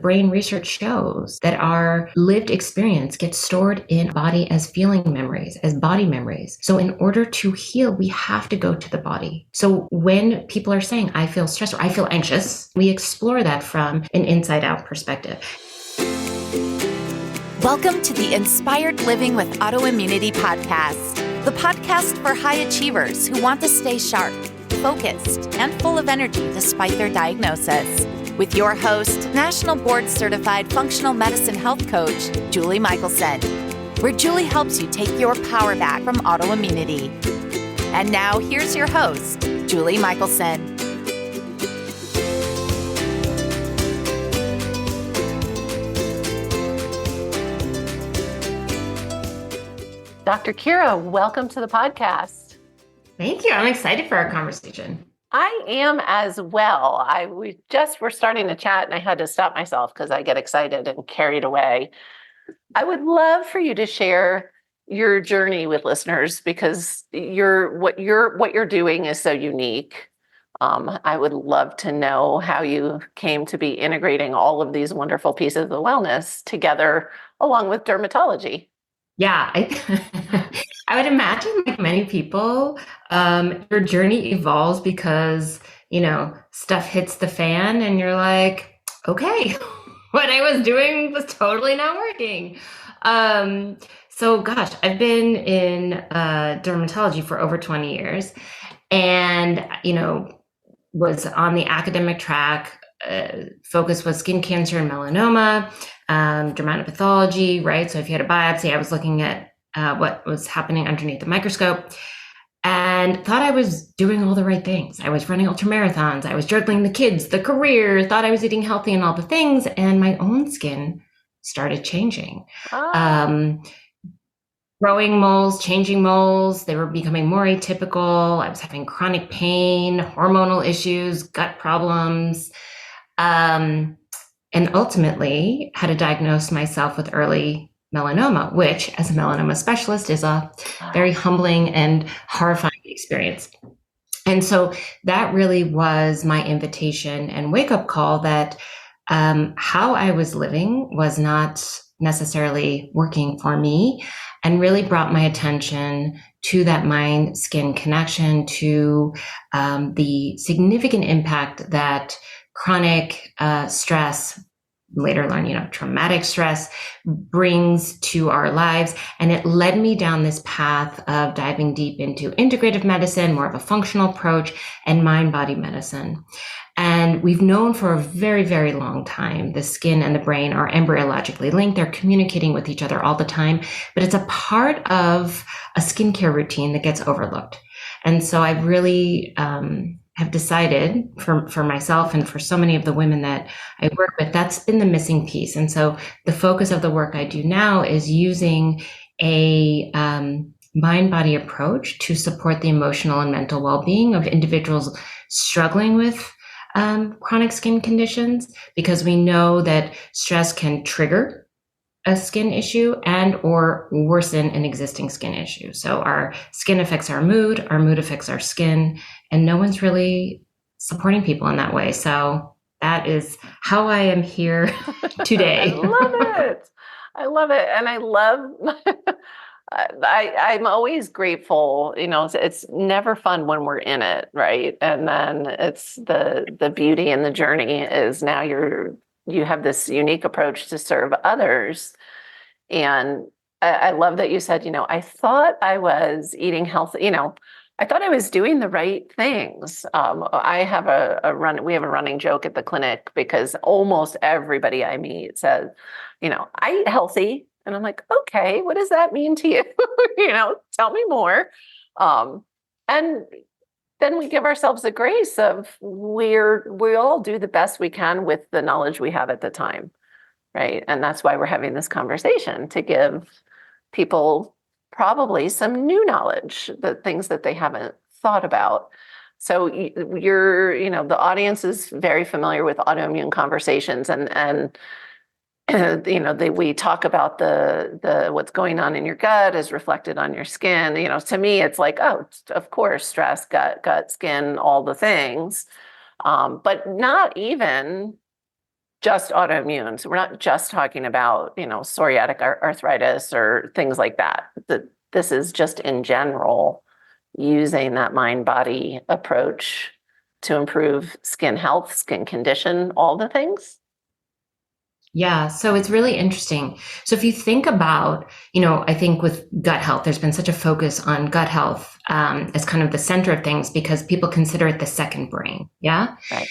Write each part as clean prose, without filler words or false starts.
Brain research shows that our lived experience gets stored in body as feeling memories, as body memories. So in order to heal, we have to go to the body. So when people are saying, I feel stressed or I feel anxious, we explore that from an inside out perspective. Welcome to the Inspired Living with Autoimmunity podcast, the podcast for high achievers who want to stay sharp, focused, and full of energy despite their diagnosis. With your host, National Board Certified Functional Medicine Health Coach, Julie Michelson, where Julie helps you take your power back from autoimmunity. And now here's your host, Julie Michelson. Dr. Keira, welcome to the podcast. Thank you. I'm excited for our conversation. I am as well. We were starting to chat and I had to stop myself because I get excited and carried away. I would love for you to share your journey with listeners because what you're doing is so unique. I would love to know how you came to be integrating all of these wonderful pieces of wellness together along with dermatology. Yeah, I would imagine like many people, your journey evolves because, stuff hits the fan and you're like, okay, what I was doing was totally not working. So gosh, I've been in dermatology for over 20 years and, was on the academic track. Focus was skin cancer and melanoma, dermatopathology, right? So if you had a biopsy, I was looking at what was happening underneath the microscope and thought I was doing all the right things. I was running ultramarathons. I was juggling the kids, the career, thought I was eating healthy and all the things. And my own skin started changing. Growing moles, changing moles, they were becoming more atypical. I was having chronic pain, hormonal issues, gut problems. And ultimately had to diagnose myself with early melanoma, which as a melanoma specialist is a very humbling and horrifying experience. And so that really was my invitation and wake-up call that how I was living was not necessarily working for me, and really brought my attention to that mind-skin connection, to the significant impact that chronic stress, later learn, traumatic stress brings to our lives. And it led me down this path of diving deep into integrative medicine, more of a functional approach, and mind-body medicine. And we've known for a very, very long time, the skin and the brain are embryologically linked. They're communicating with each other all the time, but it's a part of a skincare routine that gets overlooked. And so I really have decided for myself and for so many of the women that I work with, that's been the missing piece. And so the focus of the work I do now is using a mind-body approach to support the emotional and mental well-being of individuals struggling with chronic skin conditions, because we know that stress can trigger a skin issue and or worsen an existing skin issue. So our skin affects our mood affects our skin, and no one's really supporting people in that way. So that is how I am here today. I love it. And I love, I'm always grateful, it's never fun when we're in it, right? And then it's the beauty and the journey is now you have this unique approach to serve others. And I love that you said, I thought I was eating healthy, I thought I was doing the right things. I have we have a running joke at the clinic because almost everybody I meet says, I eat healthy. And I'm like, okay, what does that mean to you? Tell me more. And then we give ourselves a grace of we all do the best we can with the knowledge we have at the time, right? And that's why we're having this conversation, to give people probably some new knowledge, the things that they haven't thought about. So the audience is very familiar with autoimmune conversations, and we talk about the what's going on in your gut is reflected on your skin. To me, it's like, oh, of course, stress, gut, skin, all the things, but not even just autoimmune. So we're not just talking about, psoriatic arthritis or things like that. This is just in general using that mind-body approach to improve skin health, skin condition, all the things. Yeah, so it's really interesting. So if you think about, I think with gut health, there's been such a focus on gut health as kind of the center of things because people consider it the second brain. Yeah. Right.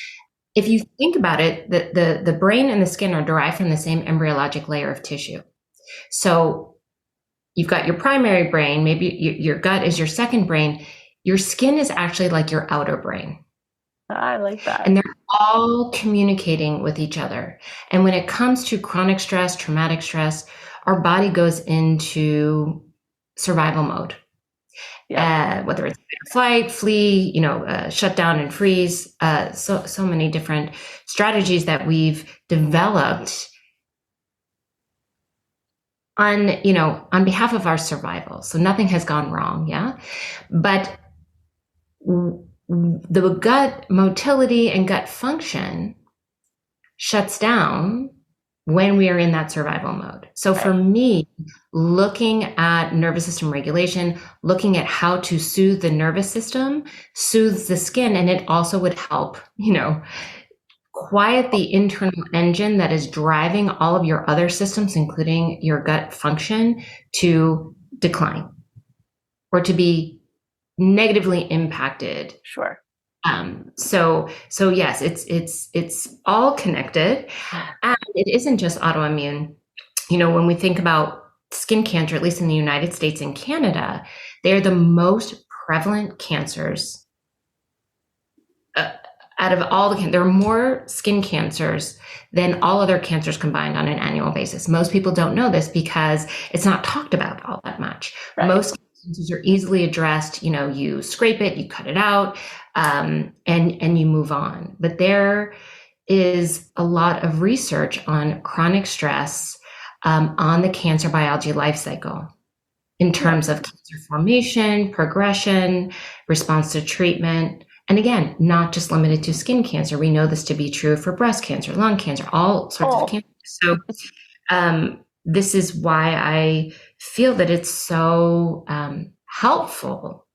If you think about it, the brain and the skin are derived from the same embryologic layer of tissue. So you've got your primary brain, maybe your gut is your second brain. Your skin is actually like your outer brain. I like that. And they're all communicating with each other. And when it comes to chronic stress, traumatic stress, our body goes into survival mode. Yeah. Whether it's flight, flee, shut down and freeze, so many different strategies that we've developed on behalf of our survival. So nothing has gone wrong, yeah. But the gut motility and gut function shuts down when we are in that survival mode. So for me, looking at nervous system regulation, looking at how to soothe the nervous system, soothes the skin, and it also would help, quiet the internal engine that is driving all of your other systems, including your gut function, to decline or to be negatively impacted. Sure. So yes, it's all connected, and it isn't just autoimmune. When we think about skin cancer, at least in the United States and Canada, they're the most prevalent cancers out of all there are more skin cancers than all other cancers combined on an annual basis. Most people don't know this because it's not talked about all that much. Right. Most cancers are easily addressed. You scrape it, you cut it out, and you move on. But there is a lot of research on chronic stress on the cancer biology life cycle in terms of cancer formation, progression, response to treatment. And again, not just limited to skin cancer. We know this to be true for breast cancer, lung cancer, all sorts of cancer. So this is why I feel that it's so helpful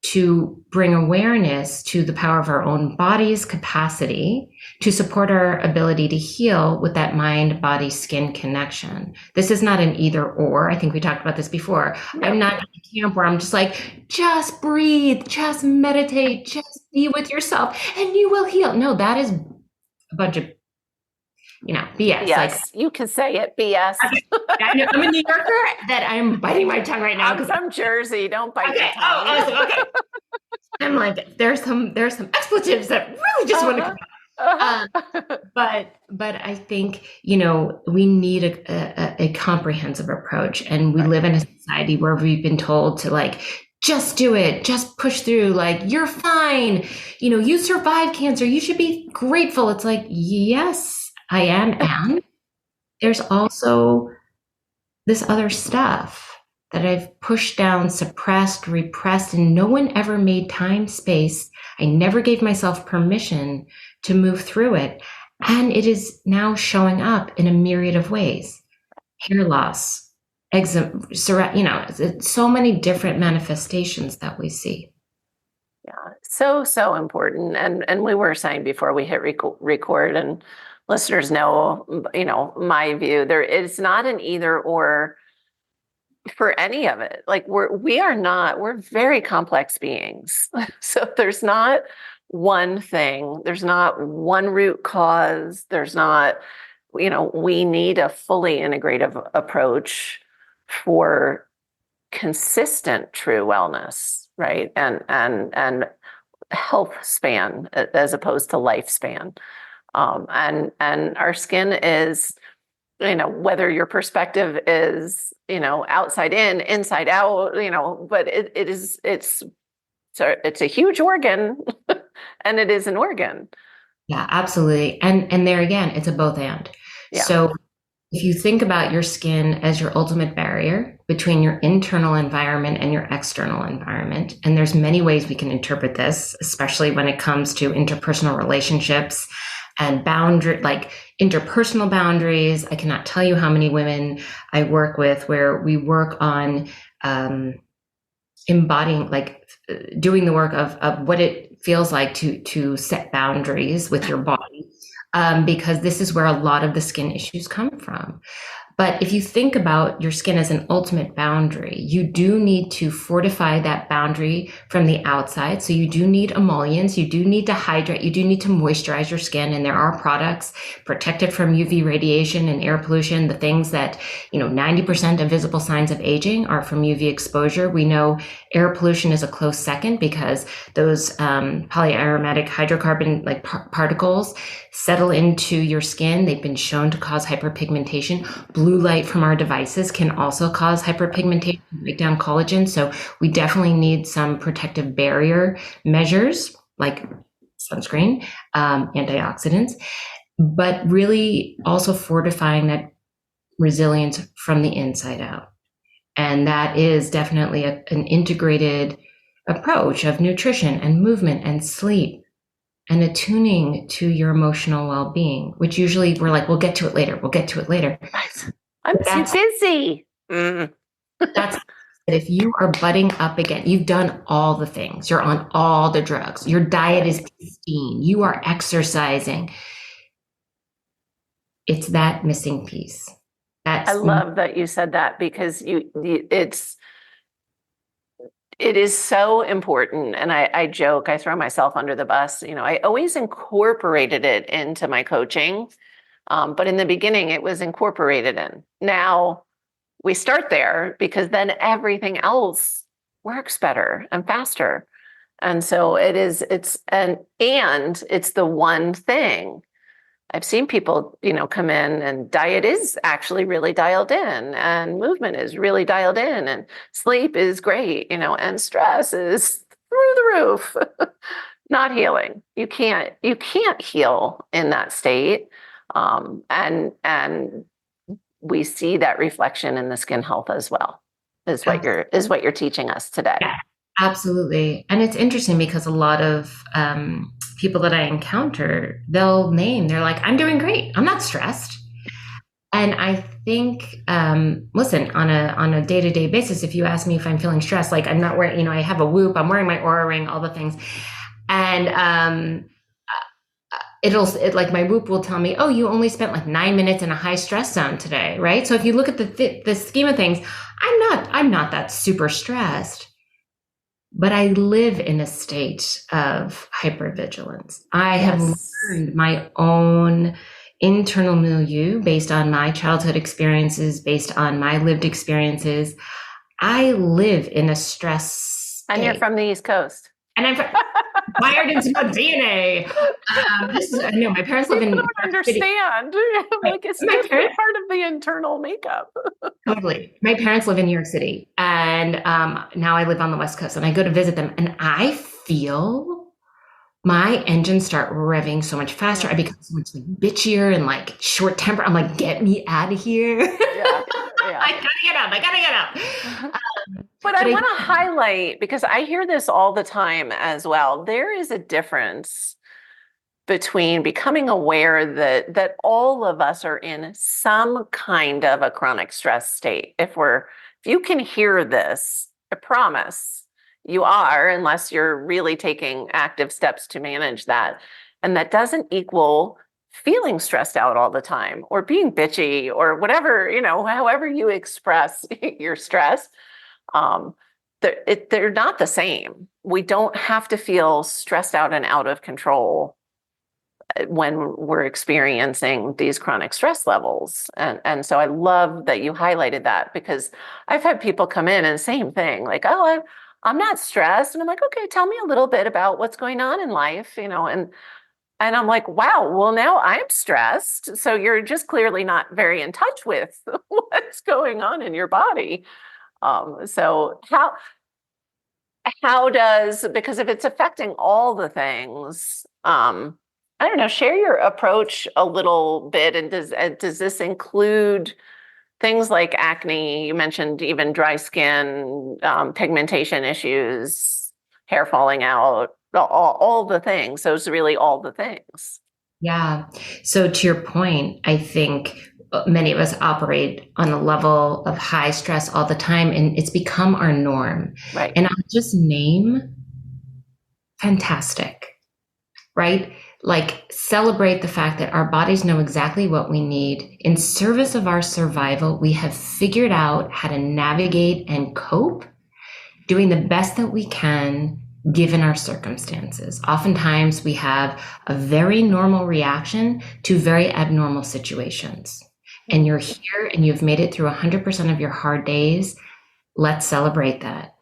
to bring awareness to the power of our own body's capacity to support our ability to heal with that mind, body, skin connection. This is not an either or. I think we talked about this before. No. I'm not in a camp where I'm just like, just breathe, just meditate, just be with yourself and you will heal. No, that is a bunch of BS. Yes, you can say it, BS. I know, I'm a New Yorker that I'm biting my tongue right now. I'm from Jersey. Don't bite your tongue. Okay. I'm like, there's some expletives that really just want to come out. But I think, we need a comprehensive approach. And we live in a society where we've been told to just do it, just push through, you're fine. You survived cancer. You should be grateful. It's like, yes, I am. And there's also this other stuff that I've pushed down, suppressed, repressed, and no one ever made time, space. I never gave myself permission to move through it. And it is now showing up in a myriad of ways. Hair loss, eczema, so many different manifestations that we see. Yeah, so important. And we were saying before we hit record, and listeners know, my view, it's not an either or for any of it. We're very complex beings. So there's not one thing, there's not one root cause, there's not, we need a fully integrative approach for consistent true wellness, right? And health span as opposed to lifespan. And our skin is, whether your perspective is, outside in, inside out, but it's a huge organ and it is an organ. Yeah, absolutely. And there again, it's a both and. Yeah. So if you think about your skin as your ultimate barrier between your internal environment and your external environment, and there's many ways we can interpret this, especially when it comes to interpersonal relationships, and boundary, like interpersonal boundaries. I cannot tell you how many women I work with where we work on embodying, like doing the work of what it feels like to set boundaries with your body, because this is where a lot of the skin issues come from. But if you think about your skin as an ultimate boundary, you do need to fortify that boundary from the outside. So you do need emollients, you do need to hydrate, you do need to moisturize your skin. And there are products protected from UV radiation and air pollution. The things that, 90% of visible signs of aging are from UV exposure. We know air pollution is a close second because those polyaromatic hydrocarbon like particles settle into your skin. They've been shown to cause hyperpigmentation. Blue light from our devices can also cause hyperpigmentation, break down collagen. So we definitely need some protective barrier measures like sunscreen, antioxidants, but really also fortifying that resilience from the inside out. And that is definitely an integrated approach of nutrition and movement and sleep and attuning to your emotional well-being, which usually we're like, we'll get to it later. We'll get to it later. I'm too busy. That's if you are butting up again, you've done all the things. You're on all the drugs. Your diet is pristine. You are exercising. It's that missing piece. I love that you said that because it is so important. And I joke, I throw myself under the bus. I always incorporated it into my coaching. But in the beginning, it was incorporated in. Now we start there because then everything else works better and faster. And so it's the one thing. I've seen people, come in and diet is actually really dialed in and movement is really dialed in and sleep is great, and stress is through the roof. Not healing. You can't heal in that state. And we see that reflection in the skin health as well, is what you're teaching us today. Yeah, absolutely. And it's interesting because a lot of people that I encounter, they're like, I'm doing great. I'm not stressed. And I think, listen, on a day-to-day basis, if you ask me if I'm feeling stressed, like I'm not wearing, I have a Whoop, I'm wearing my Aura ring, all the things. And like my Whoop will tell me, oh, you only spent like 9 minutes in a high stress zone today, right? So if you look at the scheme of things, I'm not that super stressed. But I live in a state of hypervigilance. I have learned my own internal milieu based on my childhood experiences, based on my lived experiences. I live in a stress state. And you're from the East Coast. And I'm wired into my DNA. My parents live in New York understand. Like it's my part of the internal makeup. Totally. My parents live in New York City, and now I live on the West Coast, and I go to visit them, and I feel my engines start revving so much faster. I become so much like bitchier and like short temper. I'm like, get me out of here. Yeah. I gotta get up. But I want to highlight, because I hear this all the time as well. There is a difference between becoming aware that all of us are in some kind of a chronic stress state. If you can hear this, I promise you are, unless you're really taking active steps to manage that. And that doesn't equal feeling stressed out all the time or being bitchy or whatever, however you express your stress. They're not the same. We don't have to feel stressed out and out of control when we're experiencing these chronic stress levels. And so I love that you highlighted that, because I've had people come in and same thing, like, oh, I'm not stressed. And I'm like, okay, tell me a little bit about what's going on in life, and I'm like, wow, well, now I'm stressed. So you're just clearly not very in touch with what's going on in your body. So how does, because if it's affecting all the things, I don't know, share your approach a little bit. And does this include things like acne? You mentioned even dry skin, pigmentation issues, hair falling out, all the things. So it's really all the things. Yeah. So to your point, I think many of us operate on a level of high stress all the time, and it's become our norm. Right. And I'll just name fantastic, right? Like celebrate the fact that our bodies know exactly what we need. In service of our survival, we have figured out how to navigate and cope, doing the best that we can given our circumstances. Oftentimes, we have a very normal reaction to very abnormal situations. And you're here and you've made it through 100% of your hard days. Let's celebrate that.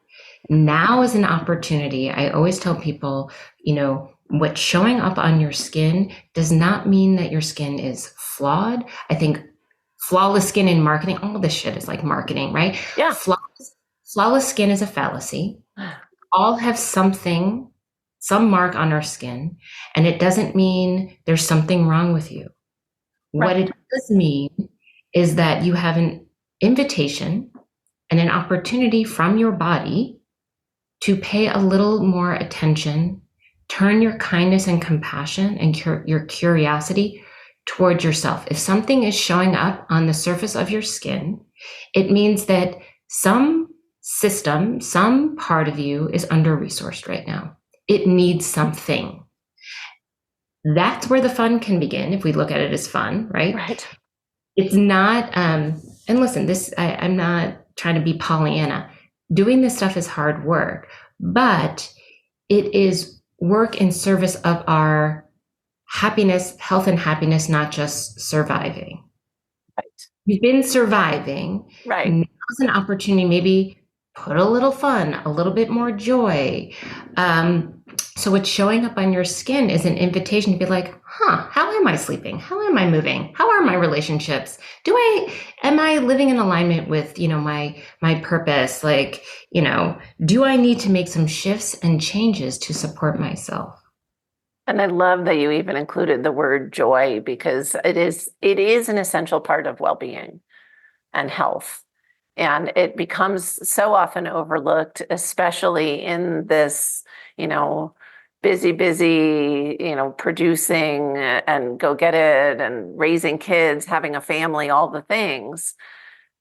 Now is an opportunity. I always tell people, what showing up on your skin does not mean that your skin is flawed. I think flawless skin in marketing, all this shit is like marketing, right? Yeah. Flawless skin is a fallacy. All have something, some mark on our skin, and it doesn't mean there's something wrong with you. What Right. it does mean is that you have an invitation and an opportunity from your body to pay a little more attention, turn your kindness and compassion and your curiosity towards yourself. If something is showing up on the surface of your skin, it means that some system, some part of you is under resourced right now. It needs something. That's where the fun can begin if we look at it as fun, right? Right. It's not, and listen, I'm not trying to be Pollyanna. Doing this stuff is hard work, but it is work in service of our happiness, health and happiness, not just surviving. Right. You've been surviving. Right. Now's an opportunity, maybe put a little fun, a little bit more joy. So what's showing up on your skin is an invitation to be like, how am I sleeping? How am I moving? How are my relationships? Am I living in alignment with, my purpose? Like, do I need to make some shifts and changes to support myself? And I love that you even included the word joy, because it is an essential part of well-being and health. And it becomes so often overlooked, especially in this, busy, producing and go get it and raising kids, having a family, all the things.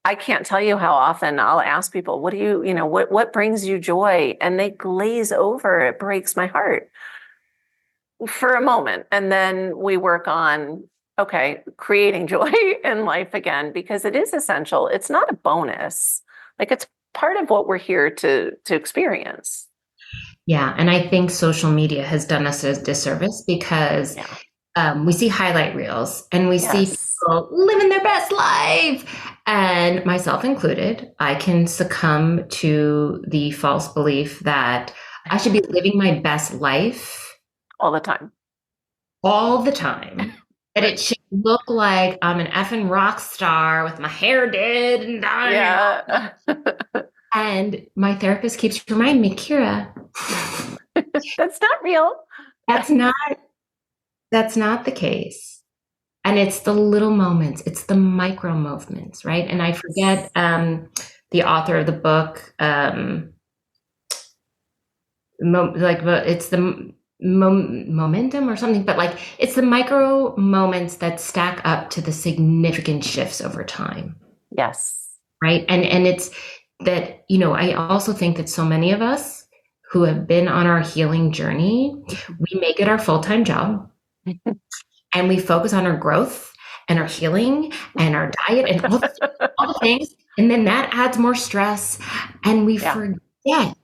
I can't tell you how often I'll ask people, what do you, what brings you joy? And they glaze over. It breaks my heart for a moment. And then we work on, okay, creating joy in life again, because it is essential. It's not a bonus. Like, it's part of what we're here to experience. Yeah. And I think social media has done us a disservice because we see highlight reels and we see people living their best life. And myself included, I can succumb to the false belief that I should be living my best life all the time. All the time. That it should look like I'm an effing rock star with my hair did and done. Yeah. And my therapist keeps reminding me, Keira, that's not real. That's not the case. And it's the little moments, it's the micro movements, right? And I forget the author of the book, it's the momentum or something, but like it's the micro moments that stack up to the significant shifts over time. Yes. Right. And it's that, I also think that so many of us who have been on our healing journey, we make it our full-time job and we focus on our growth and our healing and our diet and all the things. And then that adds more stress and we forget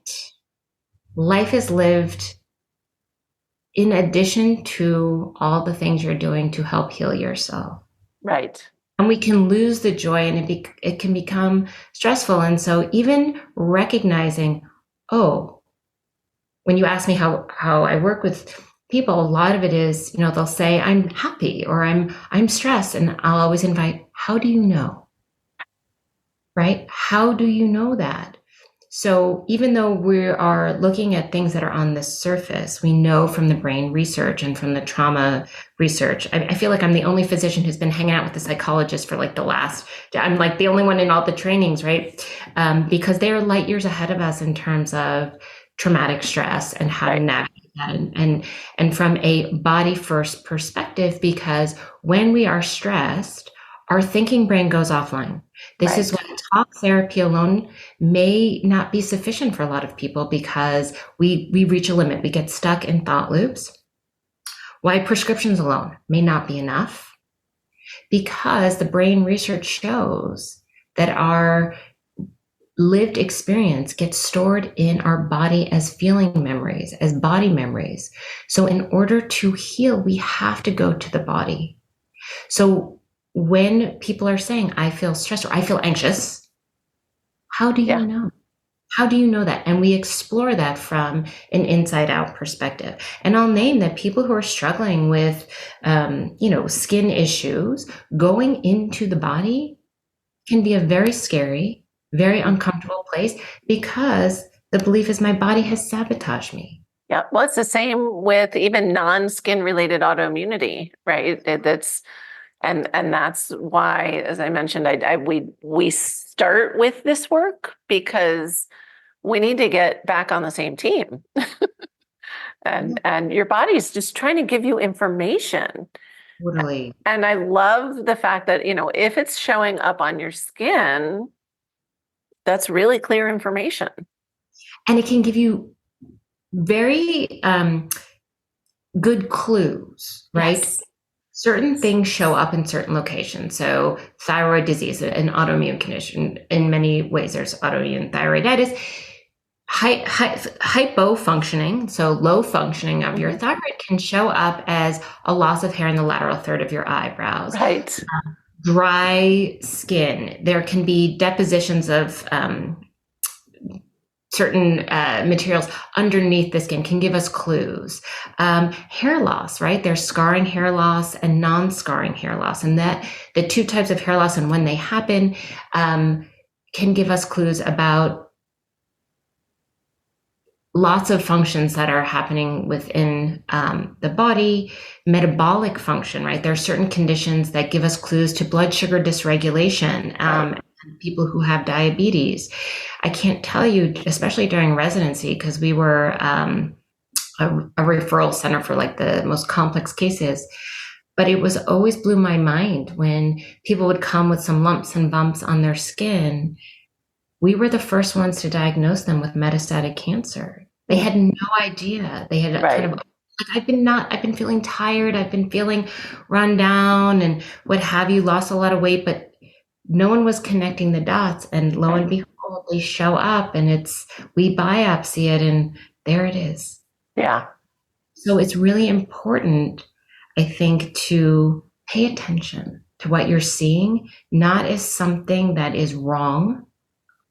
life is lived in addition to all the things you're doing to help heal yourself. Right. And we can lose the joy and it can become stressful. And so even recognizing, when you ask me how I work with people, a lot of it is, they'll say, I'm happy or I'm stressed. And I'll always invite, how do you know? Right? How do you know that? So even though we are looking at things that are on the surface, we know from the brain research and from the trauma research, I feel like I'm the only physician who's been hanging out with the psychologist for I'm like the only one in all the trainings, right? Because they are light years ahead of us in terms of traumatic stress and how to navigate that. And from a body first perspective, because when we are stressed, our thinking brain goes offline. This is Right. why talk therapy alone may not be sufficient for a lot of people, because we reach a limit. We get stuck in thought loops. Why prescriptions alone may not be enough, because the brain research shows that our lived experience gets stored in our body as feeling memories, as body memories. So in order to heal, we have to go to the body. So when people are saying, I feel stressed or I feel anxious, how do you Yeah. know? How do you know that? And we explore that from an inside out perspective. And I'll name that people who are struggling with, skin issues, going into the body can be a very scary, very Mhm. uncomfortable place, because the belief is my body has sabotaged me. Yeah. Well, it's the same with even non-skin related autoimmunity, right? And that's why, as I mentioned, we start with this work because we need to get back on the same team. Yeah, And your body's just trying to give you information. totally. And I love the fact that, if it's showing up on your skin, that's really clear information. And it can give you very good clues, right? Yes. Certain things show up in certain locations. So, thyroid disease, an autoimmune condition, in many ways, there's autoimmune thyroiditis. Hypofunctioning, so low functioning of your Mhm. thyroid, can show up as a loss of hair in the lateral third of your eyebrows, Right. dry skin. There can be depositions of certain materials underneath the skin, can give us clues. Hair loss, right? There's scarring hair loss and non-scarring hair loss, and that the two types of hair loss and when they happen can give us clues about lots of functions that are happening within the body. Metabolic function, right? There are certain conditions that give us clues to blood sugar dysregulation. Right. People who have diabetes. I can't tell you, especially during residency, because we were a referral center for like the most complex cases. But it was always blew my mind when people would come with some lumps and bumps on their skin. We were the first ones to diagnose them with metastatic cancer. They Mm. had no idea. They had kind of Right. like, I've been feeling tired, I've been feeling run down and what have you, lost a lot of weight, but no one was connecting the dots. And lo and Right. behold, they show up and we biopsy it and there it is. Yeah. So it's really important, I think, to pay attention to what you're seeing, not as something that is wrong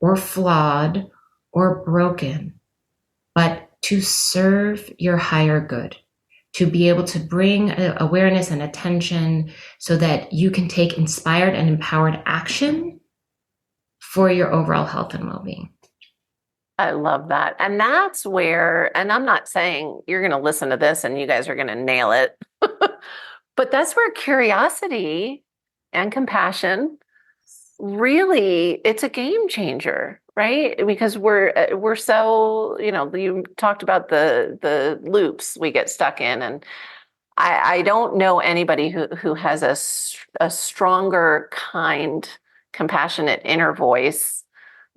or flawed or broken, but to serve your higher good, to be able to bring awareness and attention so that you can take inspired and empowered action for your overall health and well-being. I love that. And that's where, and I'm not saying you're going to listen to this and you guys are going to nail it, but that's where curiosity and compassion really, it's a game changer, right? Because we're so, you talked about the loops we get stuck in, and I don't know anybody who has a stronger, kind, compassionate inner voice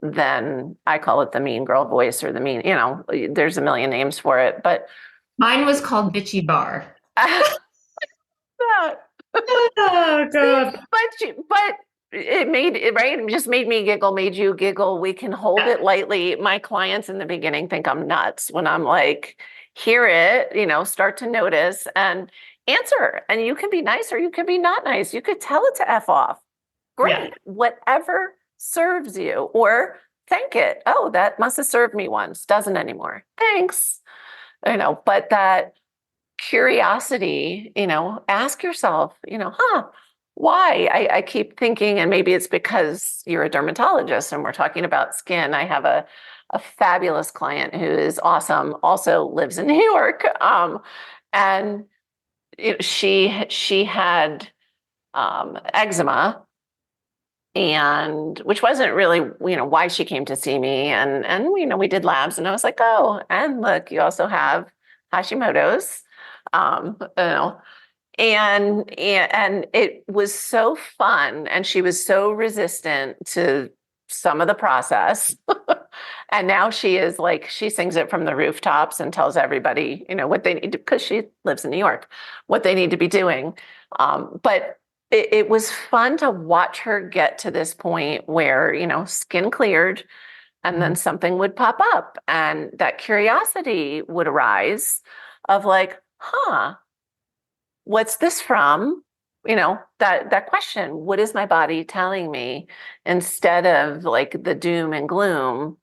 than, I call it the mean girl voice, or the mean, there's a million names for it, but Mine was called Bitchy Bar. Oh, See, God. but it made it right. It just made me giggle, made you giggle. We can hold Yeah. it lightly. My clients in the beginning think I'm nuts when I'm like, hear it, start to notice and answer. And you can be nice or you can be not nice. You could tell it to F off. Yeah. Great. Whatever serves you, or thank it. Oh, that must have served me once. Doesn't anymore. Thanks. But that curiosity, ask yourself, why? I keep thinking, and maybe it's because you're a dermatologist and we're talking about skin. I have a fabulous client who is awesome, also lives in New York. And she had eczema, and which wasn't really, why she came to see me. And we did labs, and I was like, oh, and look, you also have Hashimoto's, and it was so fun, and she was so resistant to some of the process. And now she is like, she sings it from the rooftops and tells everybody, what they need to, because she lives in New York, what they need to be doing. But it was fun to watch her get to this point where, skin cleared, and then something would pop up, and that curiosity would arise of like, what's this from? That question, what is my body telling me, instead of like the doom and gloom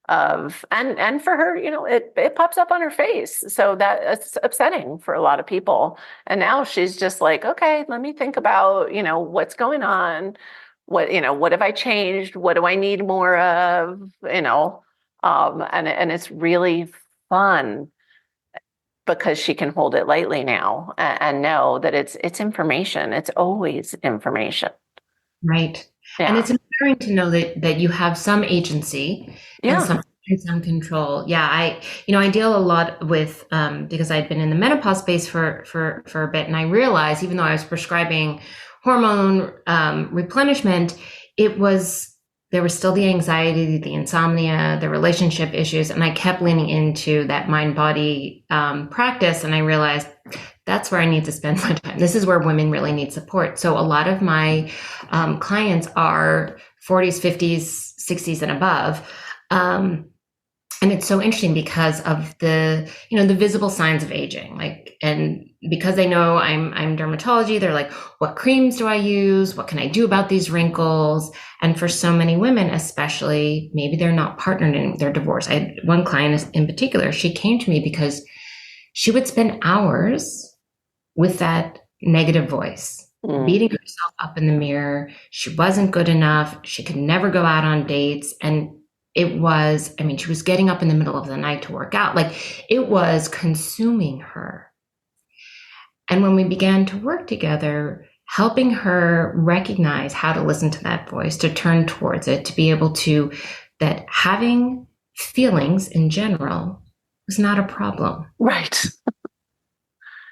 of, and for her, it pops up on her face. So it's upsetting for a lot of people. And now she's just like, okay, let me think about, what's going on. What have I changed? What do I need more of? And it's really fun because she can hold it lightly now, and know that it's information. It's always information. Right. And Yeah. it's empowering to know that you have some agency and Yeah. some control. Yeah, I deal a lot with because I'd been in the menopause space for a bit, and I realized even though I was prescribing hormone replenishment, there was still the anxiety, the insomnia, the relationship issues, and I kept leaning into that mind body practice, and I realized that's where I need to spend my time. This is where women really need support. So a lot of my clients are 40s, 50s, 60s, and above. And it's so interesting because of the visible signs of aging, and because they know I'm dermatology, they're like, what creams do I use? What can I do about these wrinkles? And for so many women, especially, maybe they're not partnered and they're divorced. I had one client in particular, she came to me because she would spend hours with that negative voice, beating herself up in the mirror. She wasn't good enough. She could never go out on dates. And she was getting up in the middle of the night to work out. Like, it was consuming her. And when we began to work together, helping her recognize how to listen to that voice, to turn towards it, to be able to, that having feelings in general was not a problem. Right.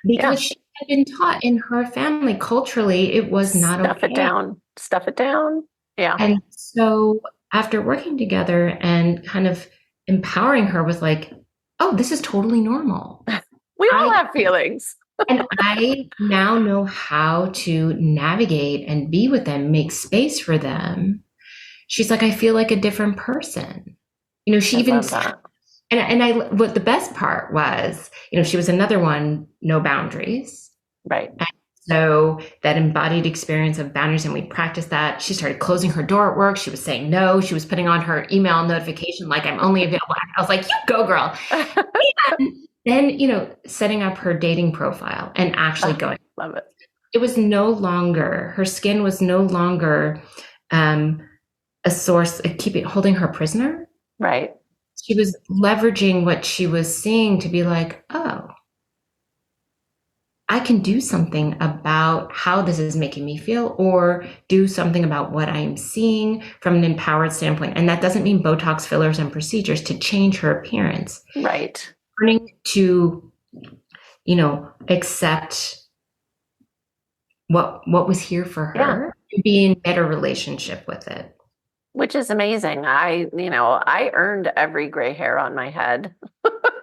Because Yeah. she had been taught in her family, culturally, it was not Stuff it okay. down. Stuff it down. Yeah. And so after working together and kind of empowering her with like, oh, this is totally normal. We all I have feelings. and I now know how to navigate and be with them, make space for them. She's like, I feel like a different person. She I even love that. what the best part was, she was another one, no boundaries. Right. And so that embodied experience of boundaries, and we practiced that. She started closing her door at work. She was saying no. She was putting on her email notification, like, I'm only available. I was like, you go, girl. And then, setting up her dating profile and actually going. Love it. It was no longer, her skin was no longer a source of holding her prisoner. Right. She was leveraging what she was seeing to be like, oh, I can do something about how this is making me feel, or do something about what I am seeing from an empowered standpoint. And that doesn't mean Botox, fillers, and procedures to change her appearance. Right. Learning to, accept what was here for Yeah. her, and be in better relationship with it. Which is amazing. I earned every gray hair on my head.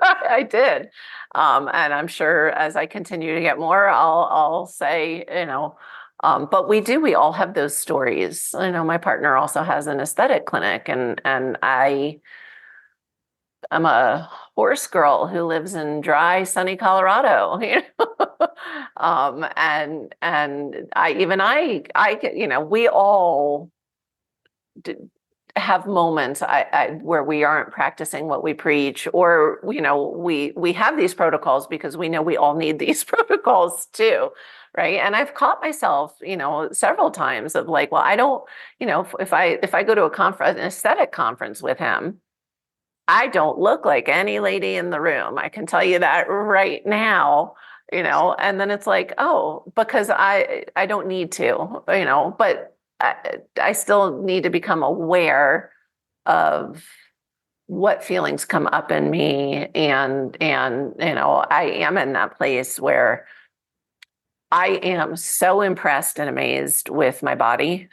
I did. And I'm sure as I continue to get more, I'll say, but we all have those stories. My partner also has an aesthetic clinic, and I'm a horse girl who lives in dry, sunny Colorado, and we all have moments where we aren't practicing what we preach, or we have these protocols because we know we all need these protocols too, right? And I've caught myself several times of like, well, I don't, if I go to an aesthetic conference with him, I don't look like any lady in the room, I can tell you that right now. And then it's like, oh, because I don't need to, but I still need to become aware of what feelings come up in me. And, I am in that place where I am so impressed and amazed with my body,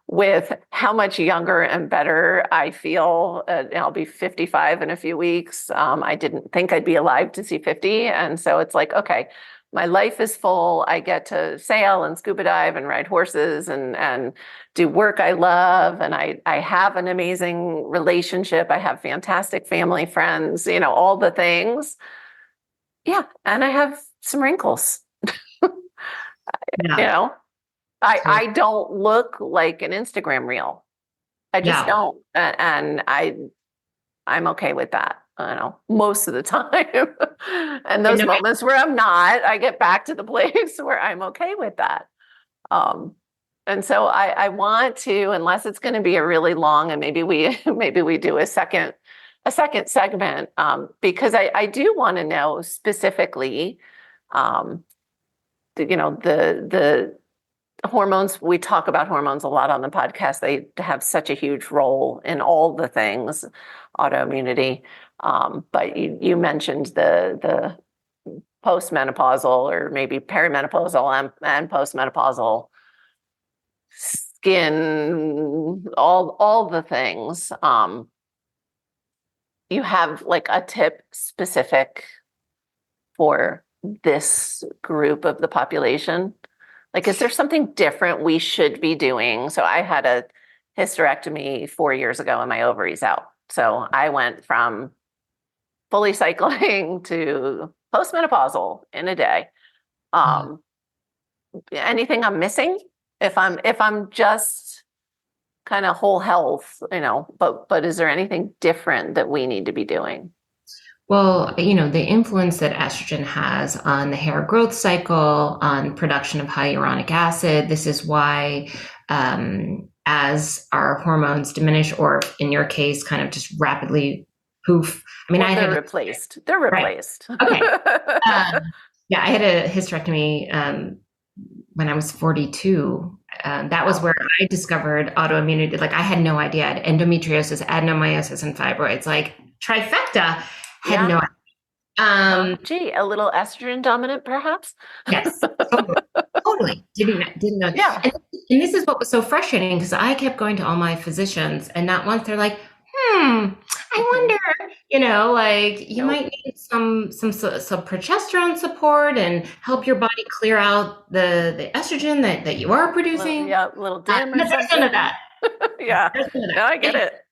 with how much younger and better I feel. I'll be 55 in a few weeks. I didn't think I'd be alive to see 50. And so it's like, okay, my life is full. I get to sail and scuba dive and ride horses and do work I love. And I have an amazing relationship. I have fantastic family, friends, all the things. Yeah. And I have some wrinkles. Yeah. You know, So, I don't look like an Instagram reel. I just yeah. don't. And I'm okay with that. I don't know, most of the time. And And those no, moments where I'm not, I get back to the place where I'm okay with that. Um, and so I want to, unless it's going to be a really long, and maybe we maybe we do a second segment, because I do want to know specifically, um, the hormones. We talk about hormones a lot on the podcast. They have such a huge role in all the things, autoimmunity. But you mentioned the postmenopausal, or maybe perimenopausal and postmenopausal skin, all the things. You have like a tip specific for this group of the population? Like, is there something different we should be doing? So I had a hysterectomy 4 years ago and my ovaries out. So I went from fully cycling to postmenopausal in a day. Um, Anything I'm missing? If I'm just kind of whole health, but is there anything different that we need to be doing? well, the influence that estrogen has on the hair growth cycle, on production of hyaluronic acid, this is why, as our hormones diminish, or in your case, kind of just rapidly poof. I mean, Well, I they're had, replaced. They're right. replaced. Okay. Yeah, I had a hysterectomy when I was 42. That was Wow. where I discovered autoimmunity. Like, I had no idea. I had endometriosis, adenomyosis, and fibroids. Like, trifecta. Had Yeah. no idea. Gee, a little estrogen dominant, perhaps? Yes, totally, totally. Didn't know. Yeah. And this is what was so frustrating, because I kept going to all my physicians, and not once they're like, I Mhm. wonder, like, you Nope. might need some progesterone support and help your body clear out the estrogen that you are producing. Yeah, little dim And or there's none of something. that. Yeah. There's none of No, I that. get it.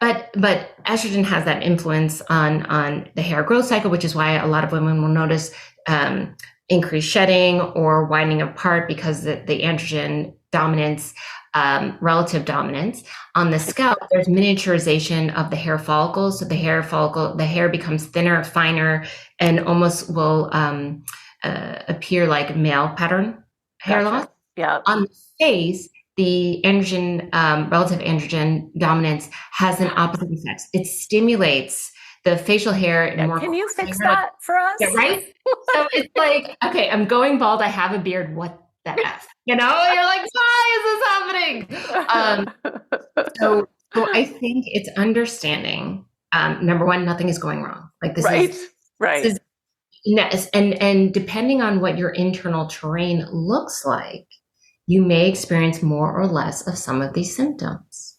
But estrogen has that influence on the hair growth cycle, which is why a lot of women will notice increased shedding or widening apart, because the androgen dominance, relative dominance on the scalp. There's miniaturization of the hair follicles, so the hair becomes thinner, finer, and almost will appear like male pattern hair loss. Gotcha. Yeah. On the face, the androgen, relative androgen dominance has an opposite effect. It stimulates the facial hair in Yeah. more Can you coarse fix hair. that for Yeah, us? right? So it's like, okay, I'm going bald. I have a beard. What the F? You're like, why is this happening? So I think it's understanding. Number one, nothing is going wrong. Like, Right. this Right. is yes, and depending on what your internal terrain looks like, you may experience more or less of some of these symptoms.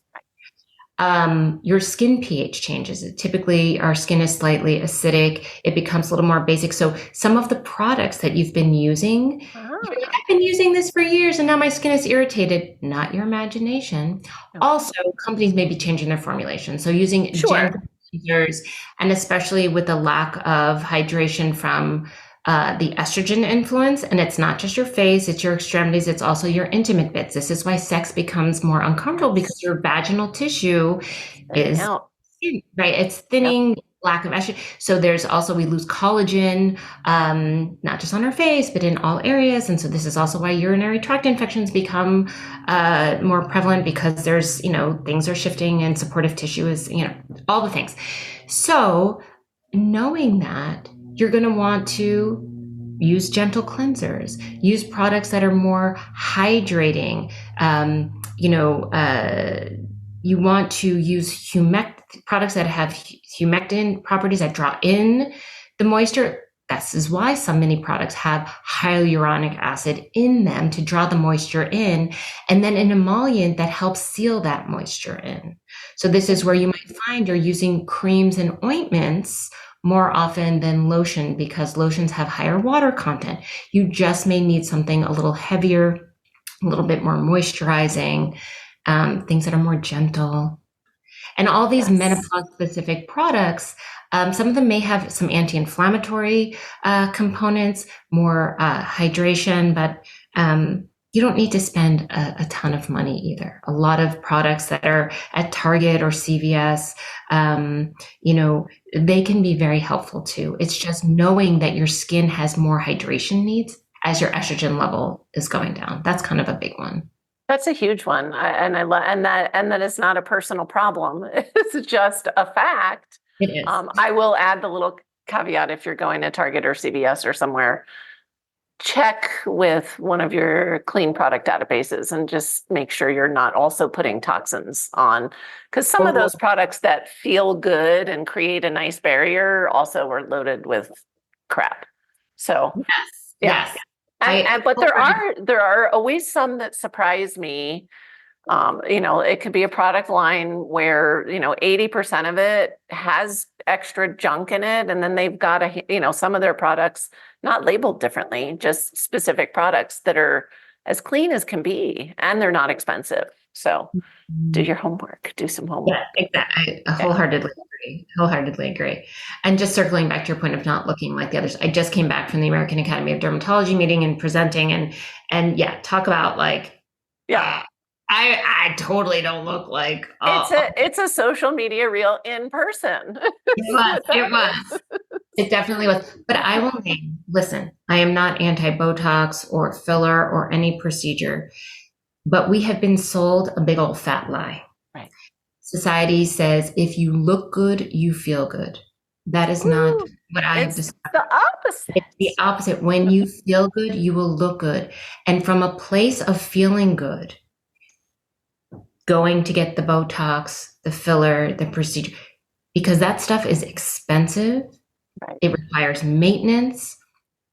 Your skin pH changes. Typically, our skin is slightly acidic. It becomes a little more basic. So some of the products that you've been using, you're like, I've been using this for years and now my skin is irritated. Not your imagination. No. Also, companies may be changing their formulation. So using Sure. gentle cleansers, and especially with the lack of hydration from the estrogen influence, and it's not just your face, it's your extremities, it's also your intimate bits. This is why sex becomes more uncomfortable, because your vaginal tissue Thinning is out. thin, right? It's Yep. thinning, lack of estrogen. So there's also, we lose collagen, not just on our face, but in all areas. And so this is also why urinary tract infections become more prevalent, because there's, things are shifting and supportive tissue is, all the things. So knowing that, you're going to want to use gentle cleansers, use products that are more hydrating, You want to use products that have humectant properties that draw in the moisture. This is why so many products have hyaluronic acid in them to draw the moisture in, and then an emollient that helps seal that moisture in. So this is where you might find you're using creams and ointments more often than lotion because lotions have higher water content. You just may need something a little heavier, a little bit more moisturizing, things that are more gentle. And all these Yes. menopause specific products, some of them may have some anti inflammatory components, more hydration, but you don't need to spend a ton of money either. A lot of products that are at Target or CVS, you know, they can be very helpful too. It's just knowing that your skin has more hydration needs as your estrogen level is going down. That's kind of a big one. That's a huge one. And I love, and that is not a personal problem. It's just a fact. It is. I will add the little caveat if you're going to Target or CVS or somewhere, check with one of your clean product databases and just make sure you're not also putting toxins on. Because some of those products that feel good and create a nice barrier also are loaded with crap. So, Yes, yeah. yes. And but there are always some that surprise me. It could be a product line where, 80% of it has extra junk in it. And then they've got some of their products not labeled differently, just specific products that are as clean as can be, and they're not expensive. So do your homework, do some Yeah, homework. exactly. I Yeah. wholeheartedly agree. Wholeheartedly agree. And just circling back to your point of not looking like the others, I just came back from the American Academy of Dermatology meeting and presenting, and yeah, talk about like Yeah. uh, I totally don't look like It's a social media reel in person. it This is was. what It that was. is. It definitely was. But I will name, listen, I am not anti-Botox or filler or any procedure, but we have been sold a big old fat lie. Right. Society says if you look good, you feel good. That is not Woo. what I have It's discovered. the It's the opposite. opposite. When you feel good, you will look good. And from a place of feeling good, going to get the Botox, the filler, the procedure, because that stuff is expensive, Right. it requires maintenance.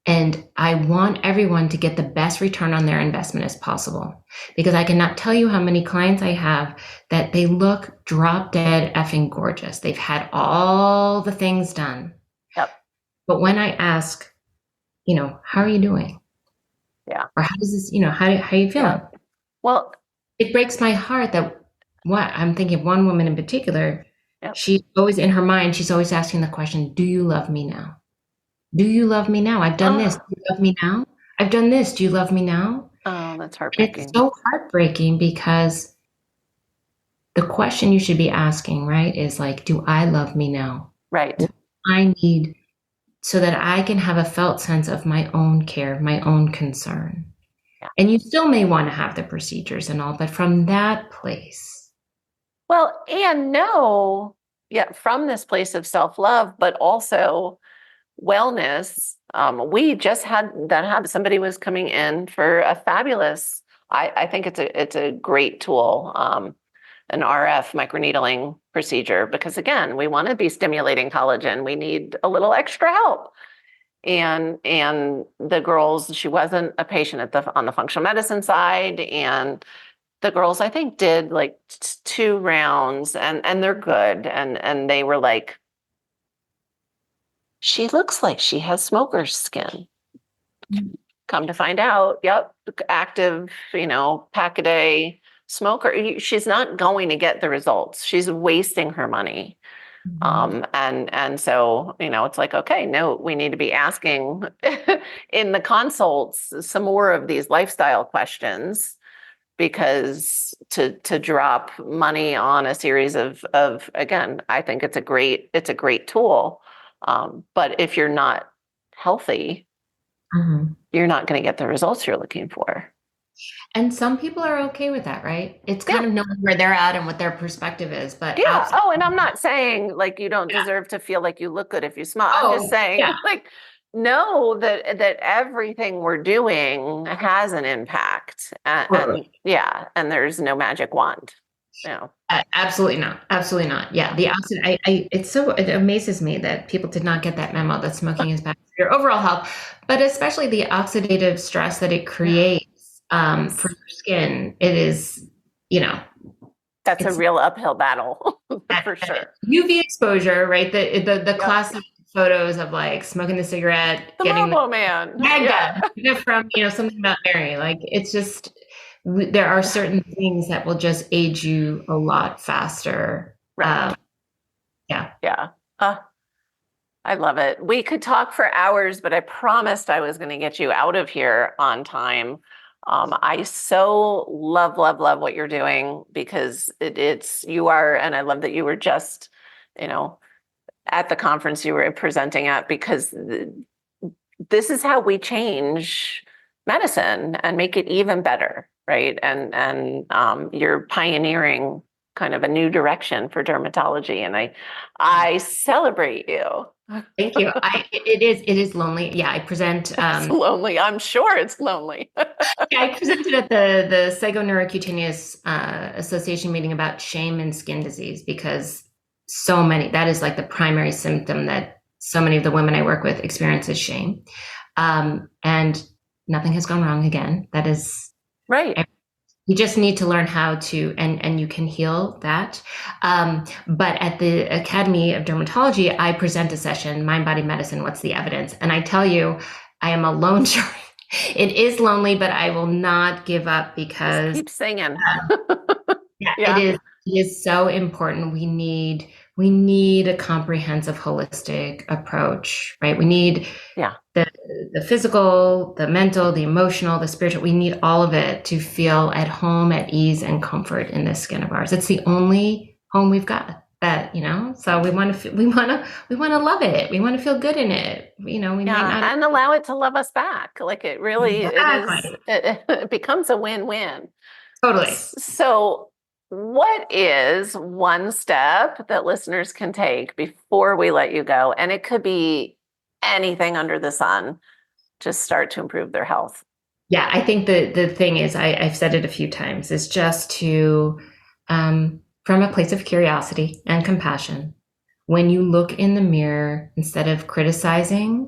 And I want everyone to get the best return on their investment as possible. Because I cannot tell you how many clients I have that they look drop dead effing gorgeous. They've had all the things done. Yep. But when I ask, how are you doing? Yeah. Or how does this, how are you feeling? Yep. Well, It breaks my heart that what I'm thinking of one woman in particular, yep. she's always in her mind, she's always asking the question, do you love me now? Do you love me now? I've done this. Oh, Do you love me now? I've done this. Do you love me now? oh, that's And it's heartbreaking. so heartbreaking because the question you should be asking, right, is like, do I love me now? Right. What do I need so that I can have a felt sense of my own care, my own concern. Yeah. And you still may want to have the procedures and all, but from that place. Well, and no, yeah, from this place of self-love, but also wellness. We just had that happen. Somebody was coming in for a fabulous, I think it's a great tool, an RF microneedling procedure, because again, we want to be stimulating collagen. We need a little extra help. And the girls, she wasn't a patient on the functional medicine side, and the girls I think did like 2 rounds, and they're good, and they were like, she looks like she has smoker's skin. Come to find out, yep, active, pack a day smoker. She's not going to get the results. She's wasting her money. Mhm. And so, it's like, okay, no, we need to be asking in the consults some more of these lifestyle questions, because to drop money on a series of again, I think it's a great tool. But if you're not healthy, Mhm. you're not going to get the results you're looking for. And some people are okay with that, right? It's Yeah. kind of knowing where they're at and what their perspective is, but Yeah. outside. Oh, and I'm not saying like you don't Yeah. deserve to feel like you look good if you smile. I'm just Oh, saying yeah. like know that everything we're doing has an impact, and Totally. yeah, and there's no magic wand. No. Absolutely not. Absolutely not. Yeah, the oxid. It amazes me that people did not get that memo that smoking is bad for your overall health, but especially the oxidative stress that it creates for Yes. your skin. It is, you know, That's a it's real uphill battle for that sure. UV exposure, right? The Yep. classic photos of like smoking the cigarette, The getting the Marlboro Man. Yeah. magda from something about Mary. Like it's just there are certain things that will just age you a lot faster. Right. Yeah. Yeah. Uh, I love it. We could talk for hours, but I promised I was going to get you out of here on time. I so love, love, love what you're doing because it's you are, and I love that you were just, you know, at the conference you were presenting at because this is how we change medicine and make it even better, right? And you're pioneering kind of a new direction for dermatology, and I celebrate you. Thank you. It is lonely. Yeah, I present. It's lonely. I'm sure it's lonely. Yeah, I presented at the Psychoneurocutaneous Association meeting about shame and skin disease because so many that is like the primary symptom that so many of the women I work with experience is shame, and nothing has gone wrong again. That is Right. you just need to learn how to and you can heal that, but at the Academy of Dermatology I present a session, mind body medicine, what's the evidence, and I tell you I am alone. It is lonely, but I will not give up Just because keep singing. yeah, it Yeah. is. It is so important. We need a comprehensive, holistic approach, right? We need Yeah. the the physical, the mental, the emotional, the spiritual. We need all of it to feel at home, at ease, and comfort in this skin of ours. It's the only home we've got. So we want to love it. We want to feel good in it. We might Yeah. not And allow it to love us back. Like it is, exactly it becomes a win-win. totally. So, what is one step that listeners can take before we let you go? And it could be anything under the sun to start to improve their health. Yeah, I think the thing is, I've said it a few times, is just to, from a place of curiosity and compassion, when you look in the mirror, instead of criticizing,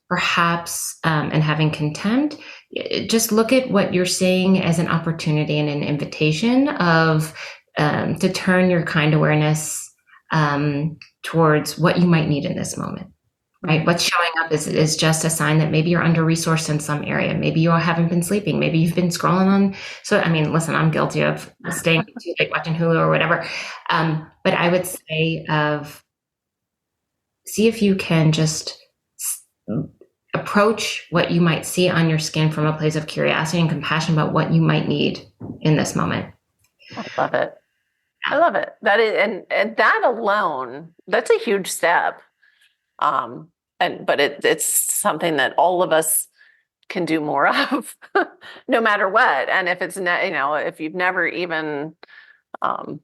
perhaps, and having contempt, just look at what you're seeing as an opportunity and an invitation of to turn your kind awareness towards what you might need in this moment. Right? Mhm. What's showing up is just a sign that maybe you're under resourced in some area. Maybe you haven't been sleeping. Maybe you've been scrolling on. So, I mean, listen, I'm guilty of staying too late watching Hulu or whatever. But I would say see if you can just approach what you might see on your skin from a place of curiosity and compassion about what you might need in this moment. I love it. I love it. That is, and that alone, that's a huge step. Um, but it's something that all of us can do more of, no matter what. And if it's if you've never even um,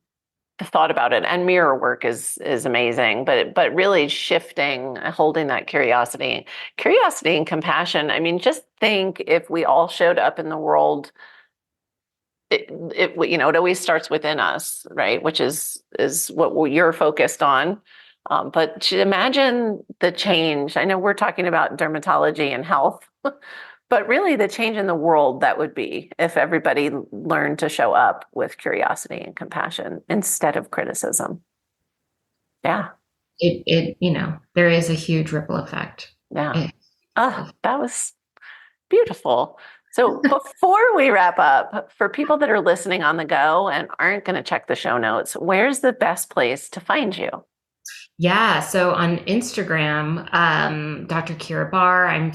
thought about it, and mirror work is amazing, but really shifting, holding that curiosity and compassion. I mean, just think if we all showed up in the world. It always starts within us, right? Which is what you're focused on. But to imagine the change. I know we're talking about dermatology and health, but really the change in the world that would be if everybody learned to show up with curiosity and compassion instead of criticism. Yeah, There is a huge ripple effect. yeah. Ah, that was beautiful. So before we wrap up, for people that are listening on the go and aren't going to check the show notes, where's the best place to find you? Yeah, so on Instagram, Dr. Keira Barr. I'm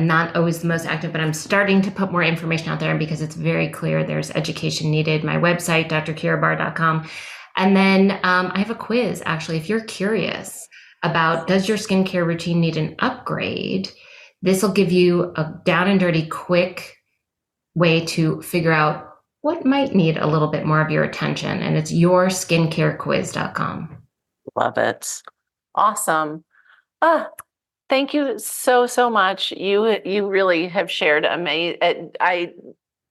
not always the most active, but I'm starting to put more information out there because it's very clear there's education needed. My website, drkeirabarr.com. And then I have a quiz, actually. If you're curious about does your skincare routine need an upgrade, this will give you a down and dirty, quick way to figure out what might need a little bit more of your attention. And it's yourskincarequiz.com. Love it. Awesome. Ah, thank you so, so much. You really have shared amazing.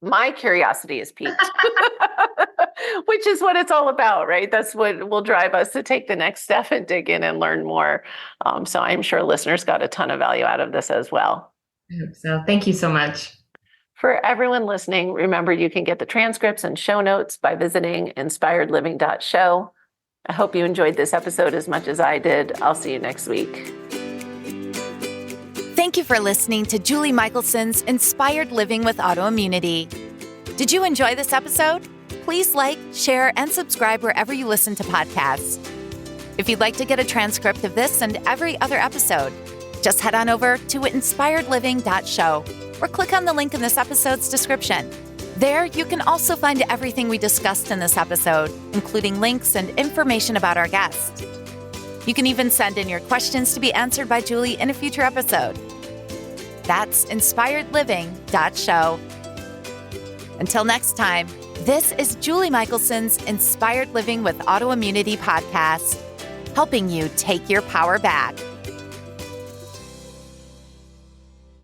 My curiosity is piqued Which is what it's all about, right? That's what will drive us to take the next step and dig in and learn more. So I'm sure listeners got a ton of value out of this as well. I hope so. Thank you so much. For everyone listening, remember you can get the transcripts and show notes by visiting inspiredliving.show. I hope you enjoyed this episode as much as I did. I'll see you next week. Thank you for listening to Julie Michelson's Inspired Living with Autoimmunity. Did you enjoy this episode? Please like, share, and subscribe wherever you listen to podcasts. If you'd like to get a transcript of this and every other episode, just head on over to inspiredliving.show or click on the link in this episode's description. There, you can also find everything we discussed in this episode, including links and information about our guest. You can even send in your questions to be answered by Julie in a future episode. That's inspiredliving.show. Until next time, this is Julie Michelson's Inspired Living with Autoimmunity podcast, helping you take your power back.